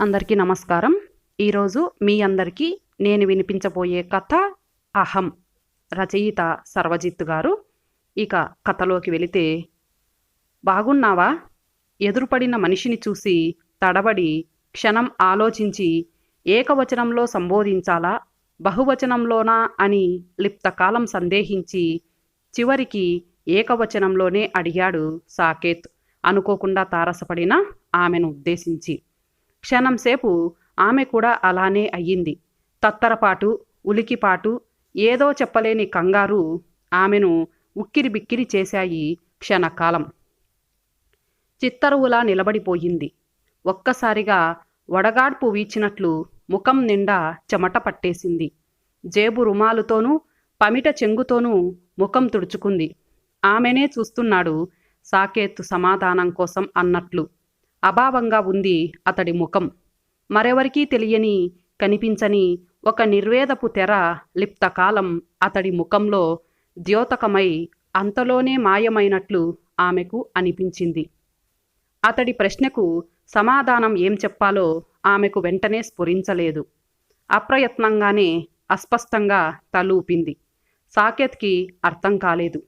అందరికీ నమస్కారం. ఈరోజు మీ అందరికీ నేను వినిపించబోయే కథ అహం. రచయిత సర్వజిత్ గారు. ఇక కథలోకి వెళితే, బాగున్నావా? ఎదురుపడిన మనిషిని చూసి తడబడి క్షణం ఆలోచించి ఏకవచనంలో సంబోధించాలా, బహువచనంలోనా అని లిప్తకాలం సందేహించి చివరికి ఏకవచనంలోనే అడిగాడు సాకేత్, అనుకోకుండా తారసపడిన ఆమెను ఉద్దేశించి. క్షణంసేపు ఆమె కూడా అలానే అయ్యింది. తత్తరపాటు, ఉలికిపాటు, ఏదో చెప్పలేని కంగారు ఆమెను ఉక్కిరిబిక్కిరి చేశాయి. క్షణకాలం చిత్తరువులా నిలబడిపోయింది. ఒక్కసారిగా వడగాడ్పు వీచినట్లు ముఖం నిండా చెమట పట్టేసింది. జేబు రుమాలుతోనూ పమిట చెంగుతోనూ ముఖం తుడుచుకుంది. ఆమెనే చూస్తున్నాడు సాకేత్ సమాధానం కోసం అన్నట్లు. అభావంగా ఉంది అతడి ముఖం. మరెవరికీ తెలియని, కనిపించని ఒక నిర్వేదపు తెర లిప్తకాలం అతడి ముఖంలో ద్యోతకమై అంతలోనే మాయమైనట్లు ఆమెకు అనిపించింది. అతడి ప్రశ్నకు సమాధానం ఏం చెప్పాలో ఆమెకు వెంటనే స్ఫురించలేదు. అప్రయత్నంగానే అస్పష్టంగా తలూపింది. సాకేత్కి అర్థం కాలేదు.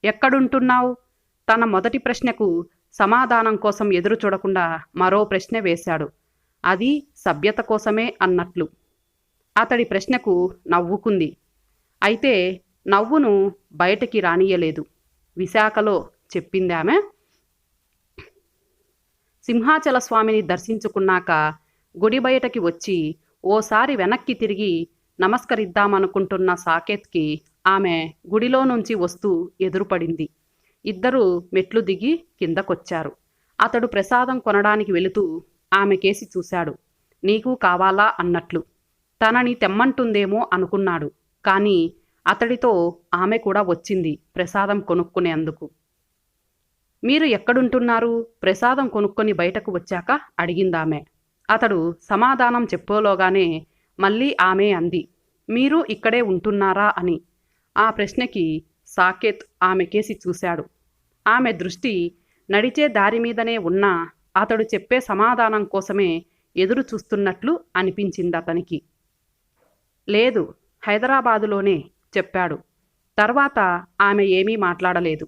ఎక్కడుంటున్నావు? తన మొదటి ప్రశ్నకు సమాధానం కోసం ఎదురు చూడకుండా మరో ప్రశ్న వేశాడు. అది సభ్యత కోసమే అన్నట్లు. అతడి ప్రశ్నకు నవ్వుకుంది. అయితే నవ్వును బయటకి రానియలేదు. విశాఖలో చెప్పిందామె. సింహాచల స్వామిని దర్శించుకున్నాక గుడి బయటకి వచ్చి ఓసారి వెనక్కి తిరిగి నమస్కరిద్దామనుకుంటున్న సాకేత్కి ఆమె గుడిలో నుంచి వస్తూ ఎదురుపడింది. ఇద్దరూ మెట్లు దిగి కిందకొచ్చారు. అతడు ప్రసాదం కొనడానికి వెళుతూ ఆమె కేసి చూశాడు. నీకు కావాలా అన్నట్లు. తనని తెమ్మంటుందేమో అనుకున్నాడు. కానీ అతడితో ఆమె కూడా వచ్చింది ప్రసాదం కొనుక్కునేందుకు. మీరు ఎక్కడుంటున్నారు? ప్రసాదం కొనుక్కొని బయటకు వచ్చాక అడిగిందామె. అతడు సమాధానం చెప్పోలోగానే మళ్ళీ ఆమె అంది, మీరు ఇక్కడే ఉంటున్నారా అని. ఆ ప్రశ్నకి సాకేత్ ఆమె కేసి చూశాడు. ఆమె దృష్టి నడిచే దారి మీదనే ఉన్నా అతడు చెప్పే సమాధానం కోసమే ఎదురు చూస్తున్నట్లు అనిపించింది అతనికి. లేదు, హైదరాబాదులోనే చెప్పాడు. తర్వాత ఆమె ఏమీ మాట్లాడలేదు.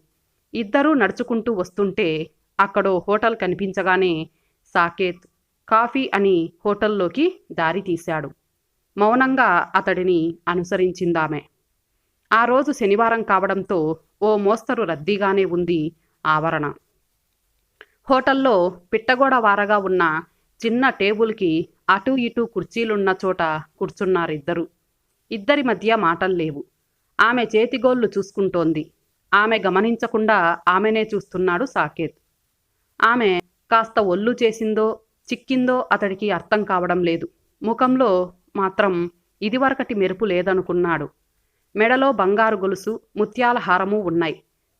ఇద్దరూ నడుచుకుంటూ వస్తుంటే అక్కడో హోటల్ కనిపించగానే సాకేత్ కాఫీ అని హోటల్లోకి దారి తీశాడు. మౌనంగా అతడిని అనుసరించిందామె. ఆ రోజు శనివారం కావడంతో ఓ మోస్తరు రద్దీగానే ఉంది ఆవరణ. హోటల్లో పిట్టగోడ వారగా ఉన్న చిన్న టేబుల్కి అటూ ఇటూ కుర్చీలున్న చోట కూర్చున్నారిద్దరు. ఇద్దరి మధ్య మాటల్లేవు. ఆమె చేతిగోళ్లు చూసుకుంటోంది. ఆమె గమనించకుండా ఆమెనే చూస్తున్నాడు సాకేత్. ఆమె కాస్త ఒళ్ళు చేసిందో చిక్కిందో అతడికి అర్థం కావడం లేదు. ముఖంలో మాత్రం ఇదివరకటి మెరుపు లేదనుకున్నాడు. మెడలో బంగారు గొలుసు, ముత్యాల హారము ఉన్నాయి.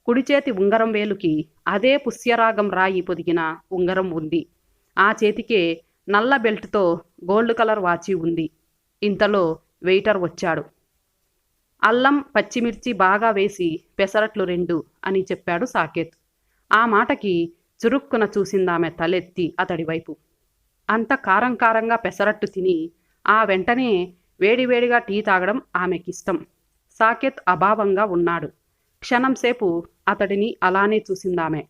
కుడిచేతి ఉంగరం వేలుకి అదే పుష్యరాగం రాయి పొదిగిన ఉంగరం ఉంది. ఆ చేతికే నల్ల బెల్ట్తో గోల్డ్ కలర్ వాచి ఉంది. ఇంతలో వెయిటర్ వచ్చాడు. అల్లం, పచ్చిమిర్చి బాగా వేసి పెసరట్లు 2 అని చెప్పాడు సాకేత్. ఆ మాటకి చురుక్కున చూసిందామె తలెత్తి అతడి వైపు. అంత కారం కారంగా పెసరట్టు తిని ఆ వెంటనే వేడివేడిగా టీ తాగడం ఆమెకిష్టం. సాకేత్ అభావంగా ఉన్నాడు. క్షణంసేపు అతడిని అలానే చూసిందామె.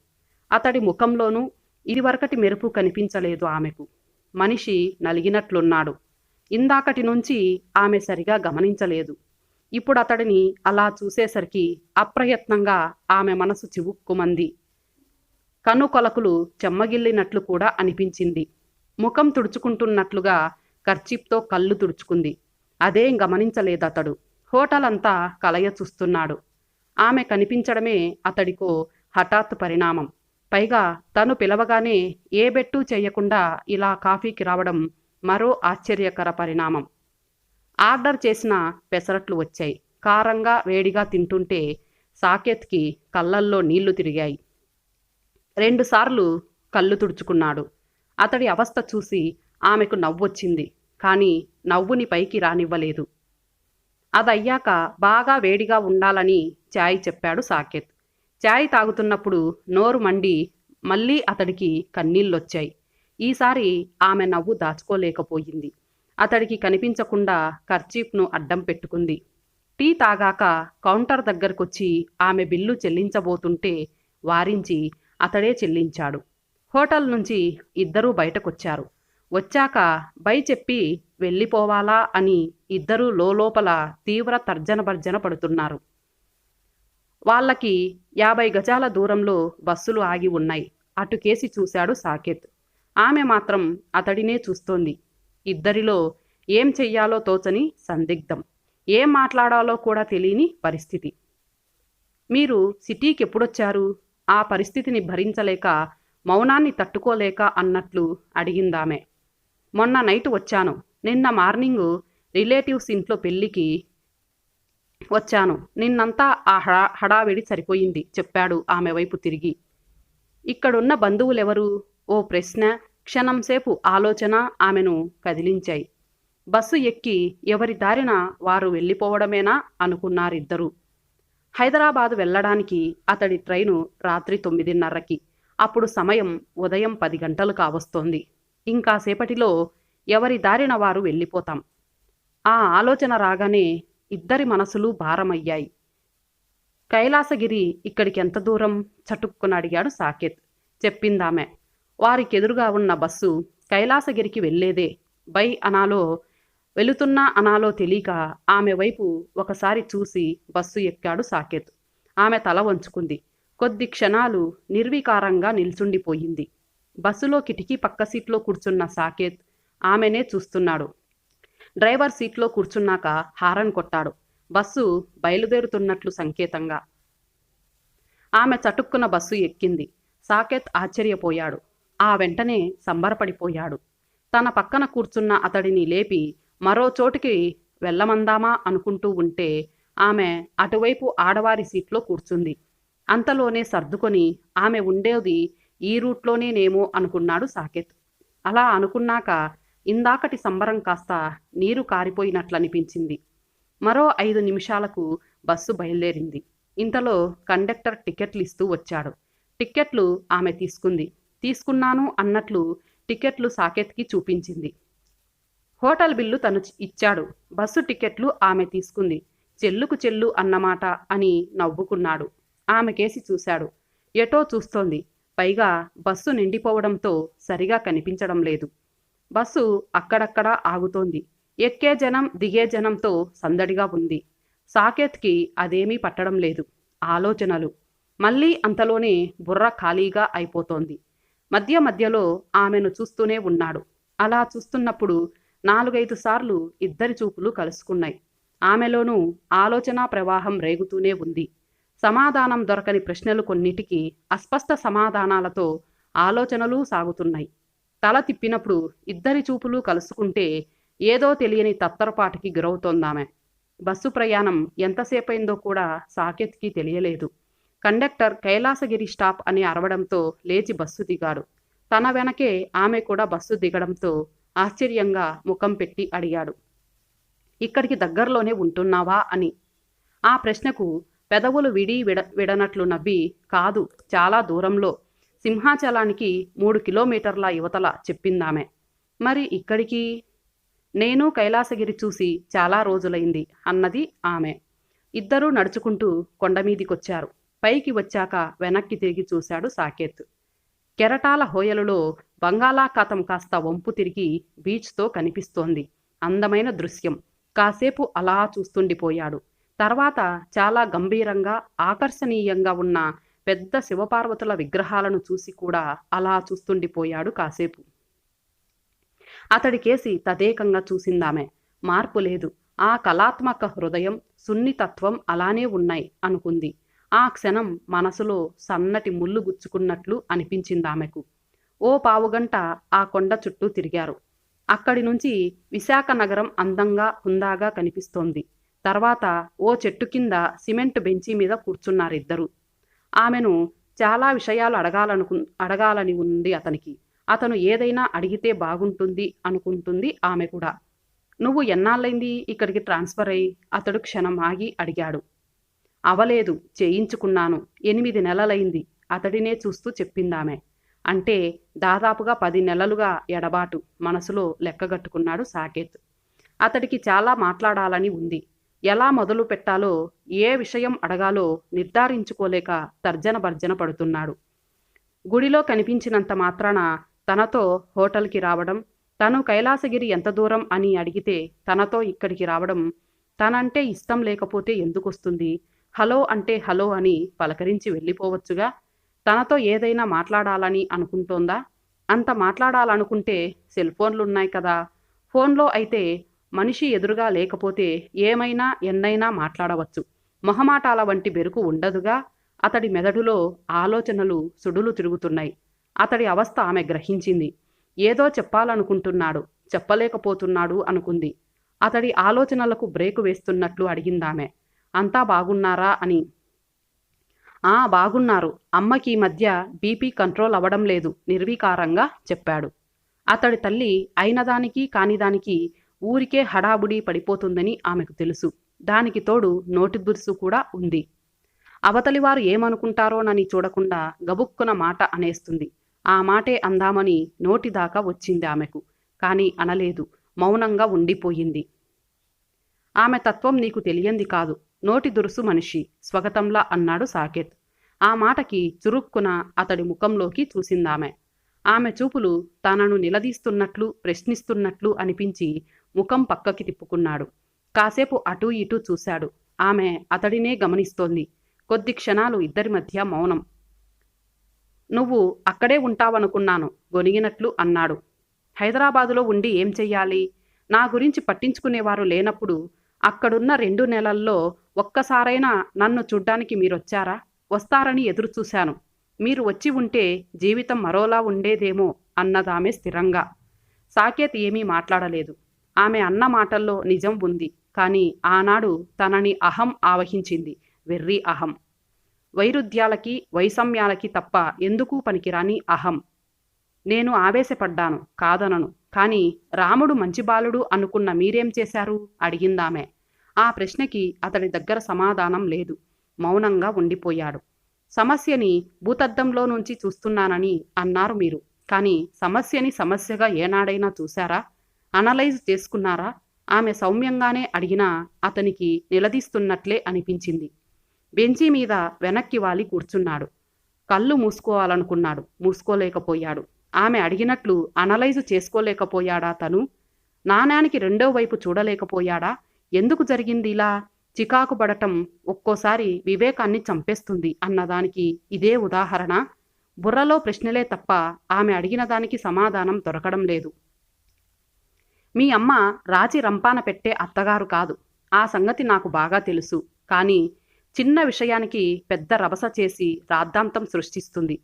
అతడి ముఖంలోనూ ఇదివరకటి మెరుపు కనిపించలేదు ఆమెకు. మనిషి నలిగినట్లున్నాడు. ఇందాకటి నుంచి ఆమె సరిగా గమనించలేదు. ఇప్పుడు అతడిని అలా చూసేసరికి అప్రయత్నంగా ఆమె మనసు చివుక్కుమంది. కనుకొలకులు చెమ్మగిల్లినట్లు కూడా అనిపించింది. ముఖం తుడుచుకుంటున్నట్లుగా కర్చీప్తో కళ్ళు తుడుచుకుంది. అదేం గమనించలేదతడు. హోటల్ అంతా కలయ చూస్తున్నాడు. ఆమె కనిపించడమే అతడికో హఠాత్ పరిణామం. పైగా తను పిలవగానే ఏ బెట్టు చేయకుండా ఇలా కాఫీకి రావడం మరో ఆశ్చర్యకర పరిణామం. ఆర్డర్ చేసిన పెసరట్లు వచ్చాయి. కారంగా వేడిగా తింటుంటే సాకేత్కి కళ్ళల్లో నీళ్లు తిరిగాయి. 2 సార్లు కళ్ళు తుడుచుకున్నాడు. అతడి అవస్థ చూసి ఆమెకు నవ్వొచ్చింది. కానీ నవ్వుని పైకి రానివ్వలేదు. అదయ్యాక బాగా వేడిగా ఉండాలని చాయ్ చెప్పాడు సాకేత్. చాయ్ తాగుతున్నప్పుడు నోరు మండి మళ్ళీ అతడికి కన్నీళ్ళొచ్చాయి. ఈసారి ఆమె నవ్వు దాచుకోలేకపోయింది. అతడికి కనిపించకుండా కర్చీఫ్ను అడ్డం పెట్టుకుంది. టీ తాగాక కౌంటర్ దగ్గరకొచ్చి ఆమె బిల్లు చెల్లించబోతుంటే వారించి అతడే చెల్లించాడు. హోటల్ నుంచి ఇద్దరూ బయటకొచ్చారు. వచ్చాక బై చెప్పి వెళ్ళిపోవాలా అని ఇద్దరూ లోలోపల తీవ్ర తర్జనభర్జన పడుతున్నారు. వాళ్ళకి 50 గజాల దూరంలో బస్సులు ఆగి ఉన్నాయి. అటుకేసి చూశాడు సాకేత్. ఆమె మాత్రం అతడినే చూస్తోంది. ఇద్దరిలో ఏం చెయ్యాలో తోచని సందిగ్ధం. ఏం మాట్లాడాలో కూడా తెలియని పరిస్థితి. మీరు సిటీకి ఎప్పుడొచ్చారు? ఆ పరిస్థితిని భరించలేక, మౌనాన్ని తట్టుకోలేక అన్నట్లు అడిగిందామె. మొన్న నైట్ వచ్చాను. నిన్న మార్నింగు రిలేటివ్స్ ఇంట్లో పెళ్ళికి వచ్చాను. నిన్నంతా ఆ హడావిడి సరిపోయింది చెప్పాడు ఆమె వైపు తిరిగి. ఇక్కడున్న బంధువులెవరు? ఓ ప్రశ్న, క్షణంసేపు ఆలోచన ఆమెను కదిలించాయి. బస్సు ఎక్కి ఎవరి దారిన వారు వెళ్ళిపోవడమేనా అనుకున్నారిద్దరూ. హైదరాబాదు వెళ్ళడానికి అతడి ట్రైను రాత్రి 9:30కి. అప్పుడు సమయం ఉదయం 10 గంటలు కావస్తోంది. ఇంకాసేపటిలో ఎవరి దారిన వారు వెళ్ళిపోతాం. ఆ ఆలోచన రాగానే ఇద్దరి మనసులు భారమయ్యాయి. కైలాసగిరి ఇక్కడికెంత దూరం? చటుక్కున అడిగాడు సాకేత్. చెప్పిందామె. వారికెదురుగా ఉన్న బస్సు కైలాసగిరికి వెళ్ళేదే. బై అనాలో వెళుతున్నా అనాలో తెలియక ఆమె వైపు ఒకసారి చూసి బస్సు ఎక్కాడు సాకేత్. ఆమె తల వంచుకుంది. కొద్ది క్షణాలు నిర్వికారంగా నిల్చుండిపోయింది. బస్సులో కిటికీ పక్క సీట్లో కూర్చున్న సాకేత్ ఆమెనే చూస్తున్నాడు. డ్రైవర్ సీట్లో కూర్చున్నాక హారన్ కొట్టాడు. బస్సు బయలుదేరుతున్నట్లు సంకేతంగా. ఆమె చటుక్కున బస్సు ఎక్కింది. సాకేత్ ఆశ్చర్యపోయాడు. ఆ వెంటనే సంబరపడిపోయాడు. తన పక్కన కూర్చున్న అతడిని లేపి మరో చోటికి వెళ్ళమందామా అనుకుంటూ ఉంటే ఆమె అటువైపు ఆడవారి సీట్లో కూర్చుంది. అంతలోనే సర్దుకొని ఆమె ఉండేది ఈ రూట్లోనేనేమో అనుకున్నాడు సాకేత్. అలా అనుకున్నాక ఇందాకటి సంబరం కాస్త నీరు కారిపోయినట్లనిపించింది. మరో 5 నిమిషాలకు బస్సు బయలుదేరింది. ఇంతలో కండక్టర్ టికెట్లు ఇస్తూ వచ్చాడు. టిక్కెట్లు ఆమె తీసుకుంది. తీసుకున్నాను అన్నట్లు టికెట్లు సాకేత్కి చూపించింది. హోటల్ బిల్లు తను ఇచ్చాడు. బస్సు టికెట్లు ఆమె తీసుకుంది. చెల్లుకు చెల్లు అన్నమాట అని నవ్వుకున్నాడు. ఆమెకేసి చూశాడు. ఎటో చూస్తోంది. పైగా బస్సు నిండిపోవడంతో సరిగా కనిపించడం లేదు. బస్సు అక్కడక్కడా ఆగుతోంది. ఎక్కే జనం దిగే జనంతో సందడిగా ఉంది. సాకేత్కి అదేమీ పట్టడం లేదు. ఆలోచనలు. మళ్ళీ అంతలోనే బుర్ర ఖాళీగా అయిపోతోంది. మధ్య మధ్యలో ఆమెను చూస్తూనే ఉన్నాడు. అలా చూస్తున్నప్పుడు 4-5 సార్లు ఇద్దరి చూపులు కలుసుకున్నాయి. ఆమెలోనూ ఆలోచనా ప్రవాహం రేగుతూనే ఉంది. సమాధానం దొరకని ప్రశ్నలు కొన్నిటికి అస్పష్ట సమాధానాలతో ఆలోచనలు సాగుతున్నాయి. తల తిప్పినప్పుడు ఇద్దరి చూపులు కలుసుకుంటే ఏదో తెలియని తత్తరపాటుకి గురవుతోందామె. బస్సు ప్రయాణం ఎంతసేపైందో కూడా సాకేత్కి తెలియలేదు. కండక్టర్ కైలాసగిరి స్టాప్ అని అరవడంతో లేచి బస్సు దిగాడు. తన వెనకే ఆమె కూడా బస్సు దిగడంతో ఆశ్చర్యంగా ముఖం పెట్టి అడిగాడు. ఇక్కడికి దగ్గరలోనే ఉంటున్నావా అని. ఆ ప్రశ్నకు పెదవులు విడనట్లు నవ్వి, కాదు, చాలా దూరంలో, సింహాచలానికి 3 కిలోమీటర్ల యువతల చెప్పిందామె. మరి ఇక్కడికి? నేను కైలాసగిరి చూసి చాలా రోజులైంది అన్నది ఆమె. ఇద్దరూ నడుచుకుంటూ కొండమీదికొచ్చారు. పైకి వచ్చాక వెనక్కి తిరిగి చూశాడు సాకేత్. కెరటాల హోయలులో బంగాళాఖాతం కాస్త వంపు తిరిగి బీచ్తో కనిపిస్తోంది. అందమైన దృశ్యం. కాసేపు అలా చూస్తుండిపోయాడు. తర్వాత చాలా గంభీరంగా ఆకర్షణీయంగా ఉన్న పెద్ద శివపార్వతుల విగ్రహాలను చూసి కూడా అలా చూస్తుండిపోయాడు కాసేపు. అతడికేసి తదేకంగా చూసిందామె. మార్పు లేదు. ఆ కళాత్మక హృదయం, సున్నితత్వం అలానే ఉన్నాయి అనుకుంది. ఆ క్షణం మనసులో సన్నటి ముళ్ళు గుచ్చుకున్నట్లు అనిపించిందామెకు. ఓ పావుగంట ఆ కొండ చుట్టూ తిరిగారు. అక్కడి నుంచి విశాఖ నగరం అందంగా హుందాగా కనిపిస్తోంది. తర్వాత ఓ చెట్టు కింద సిమెంట్ బెంచీ మీద కూర్చున్నారిద్దరూ. ఆమెను చాలా విషయాలు అడగాలని ఉంది అతనికి. అతను ఏదైనా అడిగితే బాగుంటుంది అనుకుంటుంది ఆమె కూడా. నువ్వు ఎన్నాళ్ళైంది ఇక్కడికి ట్రాన్స్ఫర్ అయ్యి? అతడు క్షణం ఆగి అడిగాడు. అవలేదు, చేయించుకున్నాను. 8 నెలలైంది అతడినే చూస్తూ చెప్పిందామె. అంటే దాదాపుగా 10 నెలలుగా ఎడబాటు మనసులో లెక్కగట్టుకున్నాడు సాకేత్. అతడికి చాలా మాట్లాడాలని ఉంది. ఎలా మొదలు పెట్టాలో, ఏ విషయం అడగాలో నిర్ధారించుకోలేక తర్జన భర్జన పడుతున్నాడు. గుడిలో కనిపించినంత మాత్రాన తనతో హోటల్కి రావడం, తను కైలాసగిరి ఎంత దూరం అని అడిగితే తనతో ఇక్కడికి రావడం, తనంటే ఇష్టం లేకపోతే ఎందుకొస్తుంది? హలో అంటే హలో అని పలకరించి వెళ్ళిపోవచ్చుగా. తనతో ఏదైనా మాట్లాడాలని అనుకుంటోందా? అంత మాట్లాడాలనుకుంటే సెల్ఫోన్లున్నాయి కదా. ఫోన్లో అయితే మనిషి ఎదురుగా లేకపోతే ఏమైనా ఎన్నైనా మాట్లాడవచ్చు. మొహమాటాల వంటి బెరుకు ఉండదుగా. అతడి మెదడులో ఆలోచనలు సుడులు తిరుగుతున్నాయి. అతడి అవస్థ ఆమె గ్రహించింది. ఏదో చెప్పాలనుకుంటున్నాడు, చెప్పలేకపోతున్నాడు అనుకుంది. అతడి ఆలోచనలకు బ్రేకు వేస్తున్నట్లు అడిగిందామె. అంతా బాగున్నారా అని. బాగున్నారు. అమ్మకి ఈ మధ్య బీపీ కంట్రోల్ అవ్వడం లేదు నిర్వీకారంగా చెప్పాడు. అతడి తల్లి అయినదానికి కానిదానికి ఊరికే హడాబుడి పడిపోతుందని ఆమెకు తెలుసు. దానికి తోడు నోటి దురుసు కూడా ఉంది. అవతలివారు ఏమనుకుంటారోనని చూడకుండా గబుక్కున మాట అనేస్తుంది. ఆ మాటే అందామని నోటిదాకా వచ్చింది ఆమెకు. కానీ అనలేదు. మౌనంగా ఉండిపోయింది. ఆమె తత్వం నీకు తెలియంది కాదు. నోటి దురుసు మనిషి స్వగతంలా అన్నాడు సాకేత్. ఆ మాటకి చురుక్కున అతడి ముఖంలోకి చూసిందామె. ఆమె చూపులు తనను నిలదీస్తున్నట్లు, ప్రశ్నిస్తున్నట్లు అనిపించి ముఖం పక్కకి తిప్పుకున్నాడు. కాసేపు అటూ ఇటూ చూశాడు. ఆమె అతడినే గమనిస్తోంది. కొద్ది క్షణాలు ఇద్దరి మధ్య మౌనం. నువ్వు అక్కడే ఉంటావనుకున్నాను గొనిగినట్లు అన్నాడు. హైదరాబాదులో ఉండి ఏం చెయ్యాలి? నా గురించి పట్టించుకునేవారు లేనప్పుడు అక్కడున్న 2 నెలల్లో ఒక్కసారైనా నన్ను చూడ్డానికి మీరొచ్చారా? వస్తారని ఎదురుచూశాను. మీరు వచ్చి ఉంటే జీవితం మరోలా ఉండేదేమో అన్నదామె స్థిరంగా. సాకేత్ ఏమీ మాట్లాడలేదు. ఆమె అన్న మాటల్లో నిజం ఉంది. కానీ ఆనాడు తనని అహం ఆవహించింది. వెర్రి అహం. వైరుధ్యాలకి వైషమ్యాలకి తప్ప ఎందుకు పనికిరాని అహం. నేను ఆవేశపడ్డాను, కాదనను. కానీ రాముడు మంచి బాలుడు అనుకున్న మీరేం చేశారు? అడిగిందామె. ఆ ప్రశ్నకి అతడి దగ్గర సమాధానం లేదు. మౌనంగా ఉండిపోయాడు. సమస్యని భూతద్దంలో నుంచి చూస్తున్నానని అన్నారు మీరు. కానీ సమస్యని సమస్యగా ఏనాడైనా చూశారా? అనలైజ్ చేసుకున్నారా? ఆమె సౌమ్యంగానే అడిగినా అతనికి నిలదీస్తున్నట్లే అనిపించింది. బెంచీ మీద వెనక్కి వాలి కూర్చున్నాడు. కళ్ళు మూసుకోవాలనుకున్నాడు. మూసుకోలేకపోయాడు. ఆమె అడిగినట్లు అనలైజ్ చేసుకోలేకపోయాడా తను? నాణానికి రెండో వైపు చూడలేకపోయాడా? ఎందుకు జరిగింది ఇలా? చికాకు పడటం ఒక్కోసారి వివేకాన్ని చంపేస్తుంది అన్నదానికి ఇదే ఉదాహరణ. బుర్రలో ప్రశ్నలే తప్ప ఆమె అడిగిన దానికి సమాధానం దొరకడం లేదు. మీ అమ్మ రాచి రంపాన పెట్టే అత్తగారు కాదు. ఆ సంగతి నాకు బాగా తెలుసు. కానీ చిన్న విషయానికి పెద్ద రభస చేసి రాద్ధాంతం సృష్టిస్తుంది.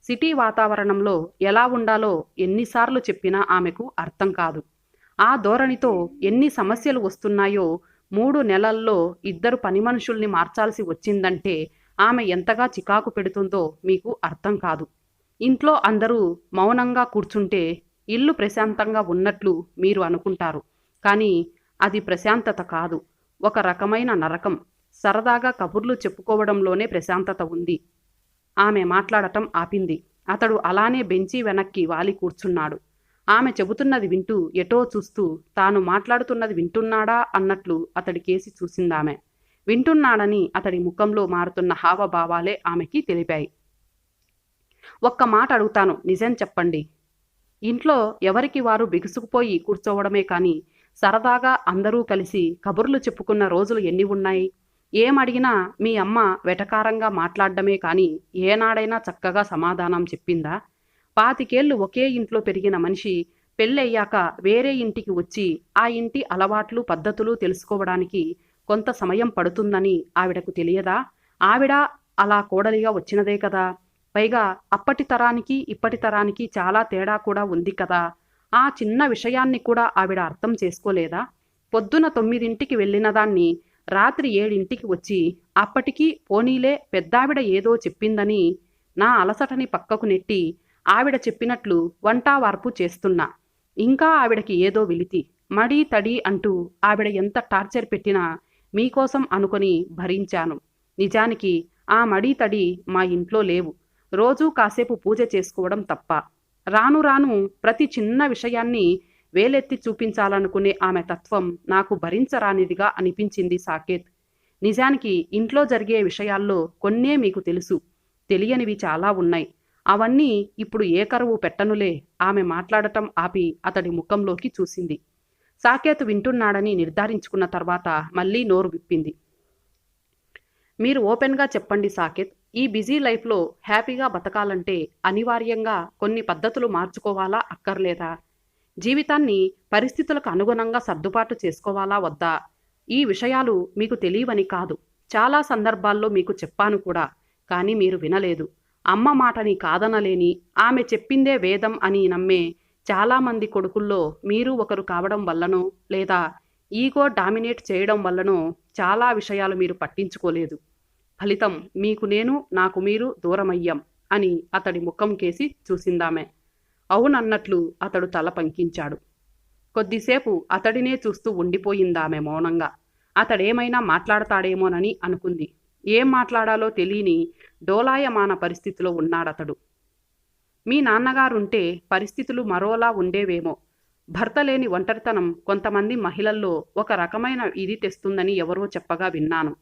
సిటీ వాతావరణంలో ఎలా ఉండాలో ఎన్నిసార్లు చెప్పినా ఆమెకు అర్థం కాదు. ఆ ధోరణితో ఎన్ని సమస్యలు వస్తున్నాయో 3 నెలల్లో 2 పని మనుషుల్ని మార్చాల్సి వచ్చిందంటే ఆమె ఎంతగా చికాకు పెడుతుందో మీకు అర్థం కాదు. ఇంట్లో అందరూ మౌనంగా కూర్చుంటే ఇల్లు ప్రశాంతంగా ఉన్నట్లు మీరు అనుకుంటారు. కానీ అది ప్రశాంతత కాదు. ఒక రకమైన నరకం. సరదాగా కబుర్లు చెప్పుకోవడంలోనే ప్రశాంతత ఉంది. ఆమె మాట్లాడటం ఆపింది. అతడు అలానే బెంచీ వెనక్కి వాలి కూర్చున్నాడు. ఆమె చెబుతున్నది వింటూ ఎటో చూస్తూ తాను మాట్లాడుతున్నది వింటున్నాడా అన్నట్లు అతడి కేసి చూసిందామె. వింటున్నాడని అతడి ముఖంలో మారుతున్న హావభావాలే ఆమెకి తెలిపాయి. ఒక్క మాట అడుగుతాను, నిజం చెప్పండి. ఇంట్లో ఎవరికి వారు బిగుసుకుపోయి కూర్చోవడమే కానీ సరదాగా అందరూ కలిసి కబుర్లు చెప్పుకున్న రోజులు ఎన్ని ఉన్నాయి? ఏమడిగినా మీ అమ్మ వెటకారంగా మాట్లాడడమే కానీ ఏనాడైనా చక్కగా సమాధానం చెప్పిందా? 25 ఏళ్ళు ఒకే ఇంట్లో పెరిగిన మనిషి పెళ్ళయ్యాక వేరే ఇంటికి వచ్చి ఆ ఇంటి అలవాట్లు పద్ధతులు తెలుసుకోవడానికి కొంత సమయం పడుతుందని ఆవిడకు తెలియదా? ఆవిడ అలా కోడలిగా వచ్చినదే కదా. పైగా అప్పటి తరానికి ఇప్పటి తరానికి చాలా తేడా కూడా ఉంది కదా. ఆ చిన్న విషయాన్ని కూడా ఆవిడ అర్థం చేసుకోలేదా? పొద్దున 9ంటికి వెళ్ళిన దాన్ని రాత్రి 7ంటికి వచ్చి అప్పటికీ పోనీలే పెద్దావిడ ఏదో చెప్పిందని నా అలసటని పక్కకు నెట్టి ఆవిడ చెప్పినట్లు వంటా వార్పు చేస్తున్నా. ఇంకా ఆవిడకి ఏదో విలితి. మడి తడి అంటూ ఆవిడ ఎంత టార్చర్ పెట్టినా మీకోసం అనుకొని భరించాను. నిజానికి ఆ మడి తడి మా ఇంట్లో లేవు. రోజూ కాసేపు పూజ చేసుకోవడం తప్ప. రాను రాను ప్రతి చిన్న విషయాన్ని వేలెత్తి చూపించాలనుకునే ఆమె తత్వం నాకు భరించరానిదిగా అనిపించింది సాకేత్. నిజానికి ఇంట్లో జరిగే విషయాల్లో కొన్నే మీకు తెలుసు. తెలియనివి చాలా ఉన్నాయి. అవన్నీ ఇప్పుడు ఏ కరువు పెట్టనులే. ఆమె మాట్లాడటం ఆపి అతడి ముఖంలోకి చూసింది. సాకేత్ వింటున్నాడని నిర్ధారించుకున్న తర్వాత మళ్ళీ నోరు విప్పింది. మీరు ఓపెన్గా చెప్పండి సాకేత్. ఈ బిజీ లైఫ్లో హ్యాపీగా బతకాలంటే అనివార్యంగా కొన్ని పద్ధతులు మార్చుకోవాలా అక్కర్లేదా? జీవితాన్ని పరిస్థితులకు అనుగుణంగా సర్దుబాటు చేసుకోవాలా వద్దా? ఈ విషయాలు మీకు తెలియవని కాదు. చాలా సందర్భాల్లో మీకు చెప్పాను కూడా. కానీ మీరు వినలేదు. అమ్మ మాటని కాదనలేని, ఆమె చెప్పిందే వేదం అని నమ్మే చాలామంది కొడుకుల్లో మీరు ఒకరు కావడం వల్లనో, లేదా ఈగో డామినేట్ చేయడం వల్లనో చాలా విషయాలు మీరు పట్టించుకోలేదు. ఫలితం మీకు నేను, నాకు మీరు దూరమయ్యాం అని అతడి ముఖం కేసి చూసిందామె. అవునన్నట్లు అతడు తల పంకించాడు. కొద్దిసేపు అతడినే చూస్తూ ఉండిపోయిందామె మౌనంగా. అతడేమైనా మాట్లాడతాడేమోనని అనుకుంది. ఏం మాట్లాడాలో తెలియని డోలాయమాన పరిస్థితిలో ఉన్నాడతడు. మీ నాన్నగారుంటే పరిస్థితులు మరోలా ఉండేవేమో. భర్త లేని ఒంటరితనం కొంతమంది మహిళల్లో ఒక రకమైన ఇది తెస్తుందని ఎవరో చెప్పగా విన్నాను.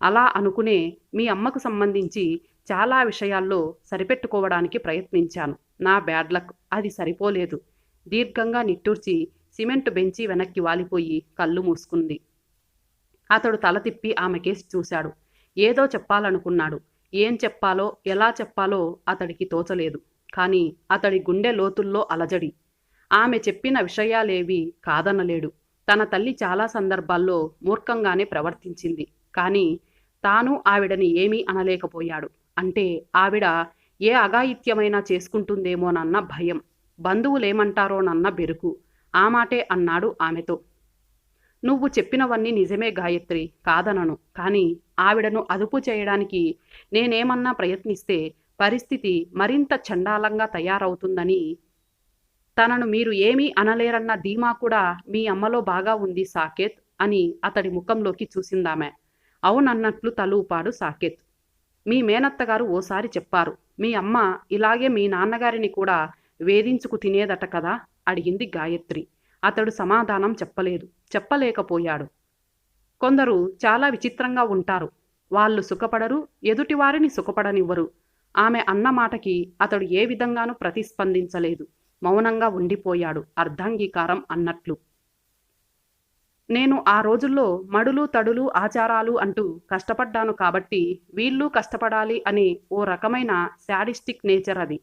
అలా అనుకునే మీ అమ్మకు సంబంధించి చాలా విషయాల్లో సరిపెట్టుకోవడానికి ప్రయత్నించాను. నా బ్యాడ్ లక్, అది సరిపోలేదు. దీర్ఘంగా నిట్టూర్చి సిమెంట్ బెంచి వెనక్కి వాలిపోయి కళ్ళు మూసుకుంది. అతడు తల తిప్పి ఆమెకేసి చూశాడు. ఏదో చెప్పాలనుకున్నాడు. ఏం చెప్పాలో, ఎలా చెప్పాలో అతడికి తోచలేదు. కానీ అతడి గుండె లోతుల్లో అలజడి. ఆమె చెప్పిన విషయాలేవీ కాదనలేడు. తన తల్లి చాలా సందర్భాల్లో మూర్ఖంగానే ప్రవర్తించింది. కానీ తాను ఆవిడని ఏమీ అనలేకపోయాడు. అంటే ఆవిడ ఏ అఘాయిత్యమైనా చేసుకుంటుందేమోనన్న భయం, బంధువులేమంటారోనన్న బెరుకు. ఆ మాటే అన్నాడు ఆమెతో. నువ్వు చెప్పినవన్నీ నిజమే గాయత్రి, కాదనను. కానీ ఆవిడను అదుపు చేయడానికి నేనేమన్నా ప్రయత్నిస్తే పరిస్థితి మరింత చండాలంగా తయారవుతుందని, తనను మీరు ఏమీ అనలేరన్న ధీమా కూడా మీ అమ్మలో బాగా ఉంది సాకేత్ అని అతడి ముఖంలోకి చూసిందామె. అవునన్నట్లు తలూపాడు సాకేత్. మీ మేనత్తగారు ఓసారి చెప్పారు, మీ అమ్మ ఇలాగే మీ నాన్నగారిని కూడా వేధించుకు తినేదట కదా అడిగింది గాయత్రి. అతడు సమాధానం చెప్పలేకపోయాడు. కొందరు చాలా విచిత్రంగా ఉంటారు. వాళ్ళు సుఖపడరు, ఎదుటివారిని సుఖపడనివ్వరు. ఆమె అన్న మాటకి అతడు ఏ విధంగానూ ప్రతిస్పందించలేదు. మౌనంగా ఉండిపోయాడు, అర్ధాంగీకారం అన్నట్లు. నేను ఆ రోజుల్లో మడులు తడులు ఆచారాలు అంటూ కష్టపడ్డాను కాబట్టి వీళ్ళు కష్టపడాలి అనే ఓ రకమైన శాడిస్టిక్ నేచర్ అది.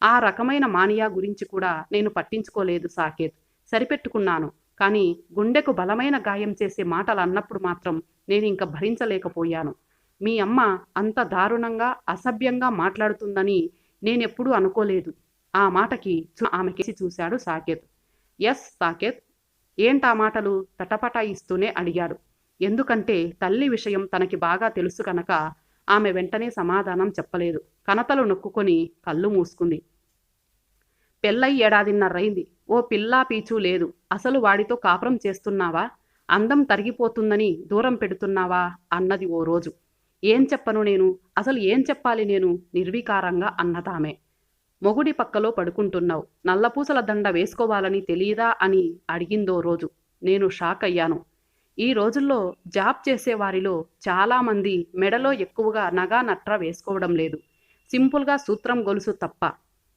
ఆ రకమైన మానియా గురించి కూడా నేను పట్టించుకోలేదు సాకేత్. సరిపెట్టుకున్నాను. కానీ గుండెకు బలమైన గాయం చేసే మాటలు అన్నప్పుడు మాత్రం నేనింక భరించలేకపోయాను. మీ అమ్మ అంత దారుణంగా అసభ్యంగా మాట్లాడుతుందని నేనెప్పుడూ అనుకోలేదు. ఆ మాటకి ఆమెకేసి చూశాడు సాకేత్. ఎస్ సాకేత్. ఏంటా మాటలు తటపటాయిస్తూనే అడిగాడు. ఎందుకంటే తల్లి విషయం తనకి బాగా తెలుసు కనుక ఆమె వెంటనే సమాధానం చెప్పలేదు. కనతలు నొక్కుకొని కళ్ళు మూసుకుంది. పెళ్ళై 1.5 ఏడాదిన్నరైంది. ఓ పిల్లా పీచు లేదు. అసలు వాడితో కాపురం చేస్తున్నావా? అందం తరిగిపోతుందని దూరం పెడుతున్నావా అన్నది ఓ రోజు. ఏం చెప్పను నేను, అసలు ఏం చెప్పాలి నేను నిర్వికారంగా అన్నదామె. మొగుడి పక్కలో పడుకుంటున్నావు, నల్లపూసల దండ వేసుకోవాలని తెలియదా అని అడిగిందో రోజు. నేను షాక్ అయ్యాను. ఈ రోజుల్లో జాబ్ చేసేవారిలో చాలామంది మెడలో ఎక్కువగా నగా నట్ర వేసుకోవడం లేదు. సింపుల్గా సూత్రం గొలుసు తప్ప.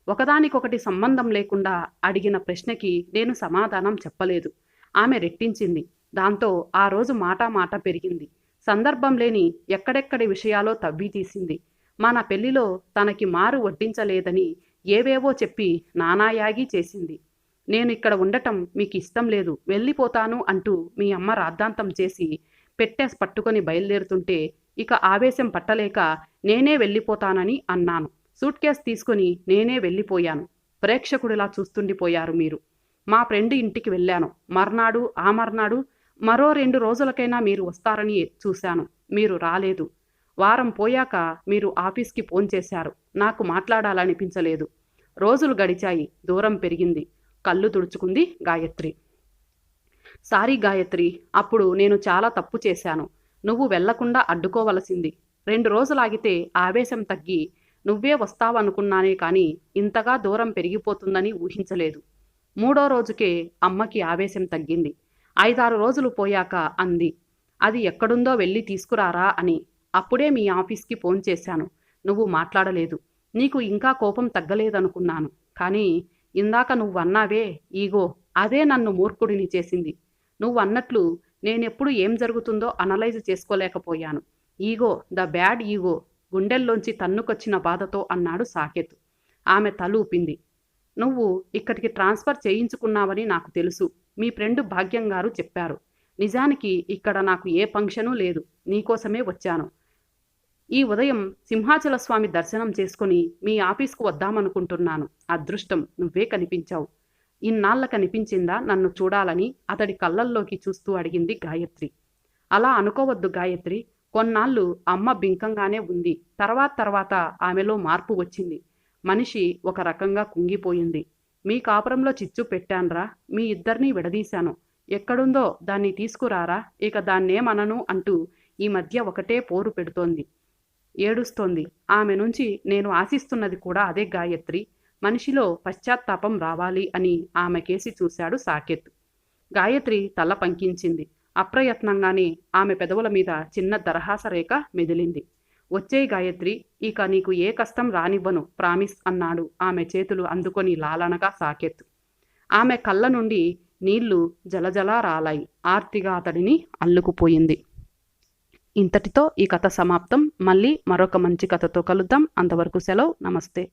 ఒకదానికొకటి సంబంధం లేకుండా అడిగిన ప్రశ్నకి నేను సమాధానం చెప్పలేదు. ఆమె రెట్టించింది. దాంతో ఆ రోజు మాట పెరిగింది. సందర్భం లేని ఎక్కడెక్కడి విషయాలో తవ్వి తీసింది. మన పెళ్లిలో తనకి మారు వడ్డించలేదని ఏవేవో చెప్పి నానాయాగి చేసింది. నేను ఇక్కడ ఉండటం మీకు ఇష్టం లేదు, వెళ్ళిపోతాను అంటూ మీ అమ్మ రాద్ధాంతం చేసి పెట్టేసి పట్టుకొని బయలుదేరుతుంటే ఇక ఆవేశం పట్టలేక నేనే వెళ్ళిపోతానని అన్నాను. సూట్ కేస్ తీసుకుని నేనే వెళ్ళిపోయాను. ప్రేక్షకుడిలా చూస్తుండిపోయారు మీరు. మా ఫ్రెండ్ ఇంటికి వెళ్ళాను. మర్నాడు ఆ మర్నాడు మరో 2 రోజులకైనా మీరు వస్తారని చూశాను. మీరు రాలేదు. వారం పోయాక మీరు ఆఫీస్కి ఫోన్ చేశారు. నాకు మాట్లాడాలనిపించలేదు. రోజులు గడిచాయి. దూరం పెరిగింది. కళ్ళు తుడుచుకుంది గాయత్రి. సారీ గాయత్రి, అప్పుడు నేను చాలా తప్పు చేశాను. నువ్వు వెళ్లకుండా అడ్డుకోవలసింది. 2 రోజులాగితే ఆవేశం తగ్గి నువ్వే వస్తావనుకున్నానే కానీ ఇంతగా దూరం పెరిగిపోతుందని ఊహించలేదు. 3వ రోజుకే అమ్మకి ఆవేశం తగ్గింది. 5, 6 రోజులు పోయాక అంది, అది ఎక్కడుందో వెళ్ళి తీసుకురారా అని. అప్పుడే మీ ఆఫీస్కి ఫోన్ చేశాను. నువ్వు మాట్లాడలేదు. నీకు ఇంకా కోపం తగ్గలేదనుకున్నాను. కానీ ఇందాక నువ్వన్నావే ఈగో, అదే నన్ను మూర్ఖుడిని చేసింది. నువ్వన్నట్లు నేనెప్పుడు ఏం జరుగుతుందో అనలైజ్ చేసుకోలేకపోయాను. ఈగో, ద బ్యాడ్ ఈగో, గుండెల్లోంచి తన్నుకొచ్చిన బాధతో అన్నాడు సాకేత్. ఆమె తలూపింది. నువ్వు ఇక్కడికి ట్రాన్స్ఫర్ చేయించుకున్నావని నాకు తెలుసు. మీ ఫ్రెండ్ భాగ్యం గారు చెప్పారు. నిజానికి ఇక్కడ నాకు ఏ ఫంక్షను లేదు. నీకోసమే వచ్చాను. ఈ ఉదయం సింహాచల స్వామి దర్శనం చేసుకుని మీ ఆఫీస్కు వద్దామనుకుంటున్నాను. అదృష్టం నువ్వే కనిపించావు. ఇన్నాళ్ళ కనిపించిందా నన్ను చూడాలని అతడి కళ్ళల్లోకి చూస్తూ అడిగింది గాయత్రి. అలా అనుకోవద్దు గాయత్రి. కొన్నాళ్ళు అమ్మ బింకంగానే ఉంది. తర్వాత ఆమెలో మార్పు వచ్చింది. మనిషి ఒక రకంగా కుంగిపోయింది. మీ కాపురంలో చిచ్చు పెట్టాన్రా. మీ ఇద్దరినీ విడదీశాను. ఎక్కడుందో దాన్ని తీసుకురారా. ఇక దాన్నేమనను అంటూ ఈ మధ్య ఒకటే పోరు పెడుతోంది. ఏడుస్తోంది. ఆమె నుంచి నేను ఆశిస్తున్నది కూడా అదే గాయత్రి. మనిషిలో పశ్చాత్తాపం రావాలి అని ఆమె కేసి చూశాడు సాకేత్. గాయత్రి తల పంకించింది. అప్రయత్నంగానే ఆమె పెదవుల మీద చిన్న దరహాస రేఖ మెదిలింది. వచ్చేయ్ గాయత్రి, ఇక నీకు ఏ కష్టం రానివ్వను, ప్రామిస్ అన్నాడు ఆమె చేతులు అందుకొని లాలనగా సాకేత్. ఆమె కళ్ళ నుండి నీళ్లు జలజలా రాలాయి. ఆర్తిగా అతడిని అల్లుకుపోయింది. ఇంతటితో ఈ కథ సమాప్తం. మళ్ళీ మరొక మంచి కథతో కలుద్దాం. అంతవరకు సెలవు. నమస్తే.